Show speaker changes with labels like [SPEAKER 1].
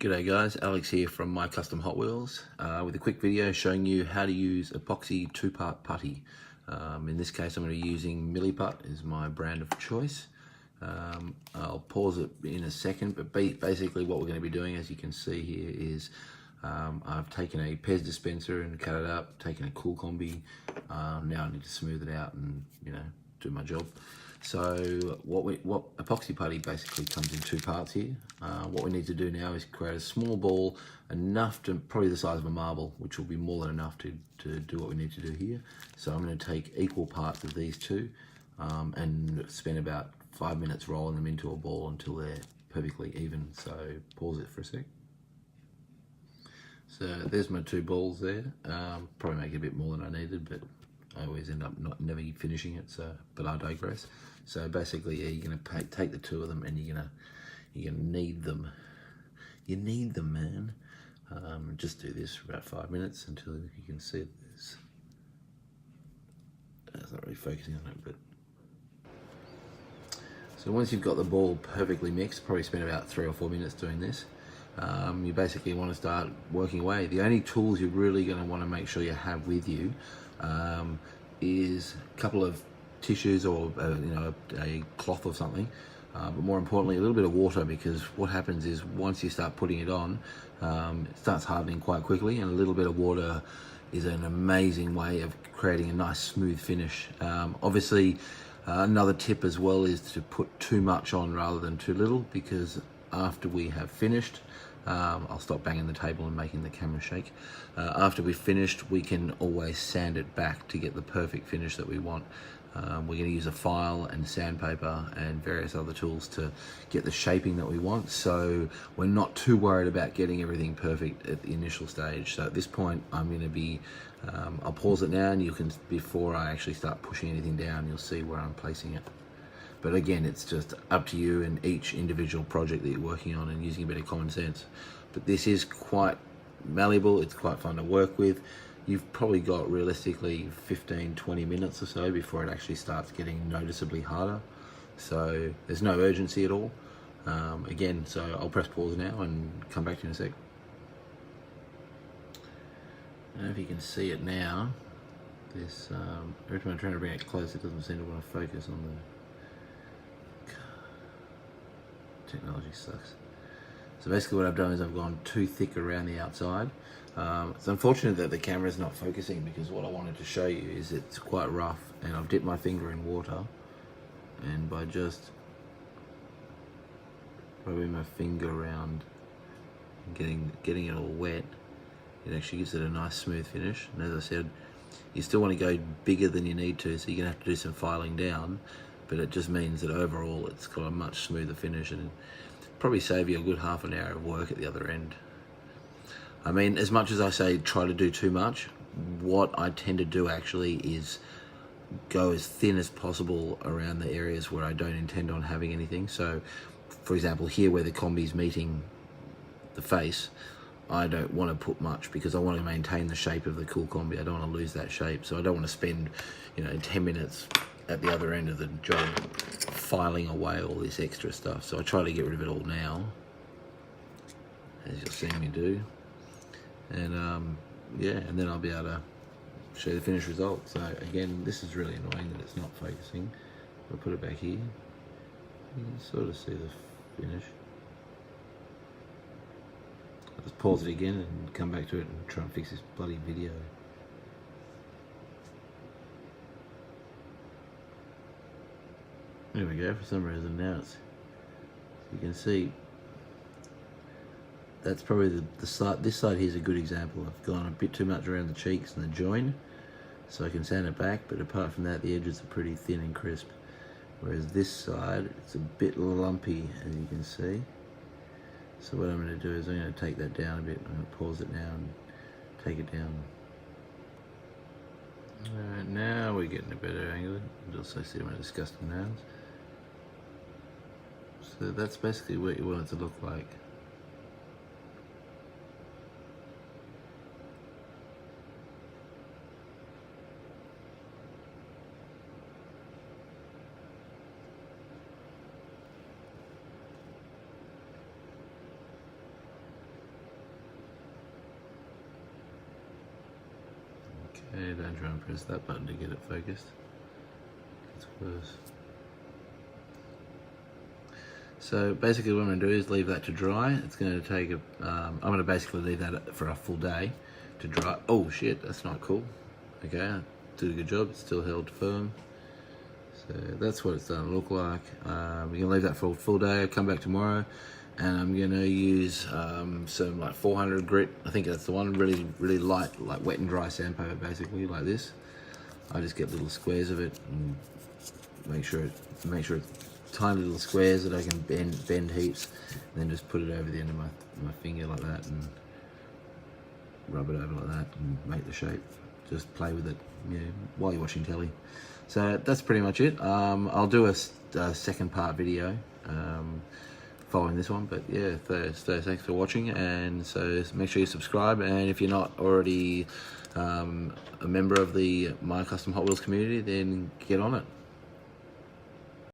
[SPEAKER 1] G'day guys, Alex here from My Custom Hotwheels with a quick video showing you how to use epoxy two-part putty. In this case I'm going to be using Milliput is my brand of choice. I'll pause it in a second, but basically what we're going to be doing, as you can see here, is I've taken a Pez dispenser and cut it up, taken a Kool Kombi. Now I need to smooth it out and do my job. So what epoxy putty basically comes in two parts here. What we need to do now is create a small ball, enough to probably the size of a marble, which will be more than enough to do what we need to do here. So I'm going to take equal parts of these two and spend about 5 minutes rolling them into a ball until they're perfectly even. So pause it for a sec. So there's my two balls there. Probably make it a bit more than I needed, but I always end up never finishing it. So, but I digress. So basically, yeah, you're gonna take the two of them, and you're gonna knead them. You need them, man. Just do this for about 5 minutes until you can see this. It's not really focusing on it, but. So once you've got the ball perfectly mixed, probably spend about 3 or 4 minutes doing this. You basically want to start working away. The only tools you're really going to want to make sure you have with you is a couple of tissues or a cloth or something, but more importantly a little bit of water, because what happens is once you start putting it on, it starts hardening quite quickly, and a little bit of water is an amazing way of creating a nice smooth finish. Obviously another tip as well is to put too much on rather than too little, because after we have finished, I'll stop banging the table and making the camera shake. After we've finished, we can always sand it back to get the perfect finish that we want. We're going to use a file and sandpaper and various other tools to get the shaping that we want, so we're not too worried about getting everything perfect at the initial stage. So at this point I'm going to be, I'll pause it now, and you can, before I actually start pushing anything down, you'll see where I'm placing it. But again, it's just up to you and each individual project that you're working on, and using a bit of common sense. But this is quite malleable, it's quite fun to work with. You've probably got realistically 15-20 minutes or so before it actually starts getting noticeably harder. So there's no urgency at all. Again, so I'll press pause now and come back to you in a sec. I don't know if you can see it now. This, every time I'm trying to bring it close, it doesn't seem to want to focus on the... Technology sucks. So basically what I've done is I've gone too thick around the outside. It's unfortunate that the camera is not focusing, because what I wanted to show you is it's quite rough, and I've dipped my finger in water, and by just rubbing my finger around and getting it all wet, it actually gives it a nice smooth finish. And as I said, you still want to go bigger than you need to, so you're going to have to do some filing down, but it just means that overall it's got a much smoother finish, and probably save you a good half an hour of work at the other end. I mean, as much as I say try to do too much, what I tend to do actually is go as thin as possible around the areas where I don't intend on having anything. So for example, here where the Kombi's meeting the face, I don't want to put much, because I want to maintain the shape of the Kool Kombi. I don't want to lose that shape, so I don't want to spend 10 minutes at the other end of the job filing away all this extra stuff. So I try to get rid of it all now, as you're seeing me do, and yeah, and then I'll be able to show you the finished result. So again, this is really annoying that it's not focusing. I'll put it back here, you can sort of see the finish. I'll just pause it again and come back to it and try and fix this bloody video. There we go. For some reason now it's, you can see, that's probably the side. This side here is a good example. I've gone a bit too much around the cheeks and the join, so I can sand it back, but apart from that the edges are pretty thin and crisp. Whereas this side, it's a bit lumpy, as you can see. So what I'm going to do is I'm going to take that down a bit. I'm going to pause it now and take it down. Alright, now we're getting a better angle. You also see my disgusting nails. So that's basically what you want it to look like. Okay, don't try and press that button to get it focused. It's worse. So basically what I'm going to do is leave that to dry. It's going to take I'm going to basically leave that for a full day to dry. Oh shit, that's not cool. Okay, did a good job, it's still held firm. So that's what it's starting to look like. We're going to leave that for a full day. I'll come back tomorrow and I'm going to use some like 400 grit. I think that's the one, really light, like wet and dry sandpaper, basically like this. I just get little squares of it and make sure it's tiny little squares that I can bend heaps, and then just put it over the end of my finger like that and rub it over like that and make the shape. Just play with it, you know, while you're watching telly. So that's pretty much it. I'll do a second part video following this one, but yeah, so thanks for watching, and so make sure you subscribe, and if you're not already a member of the My Custom Hot Wheels community, then get on it.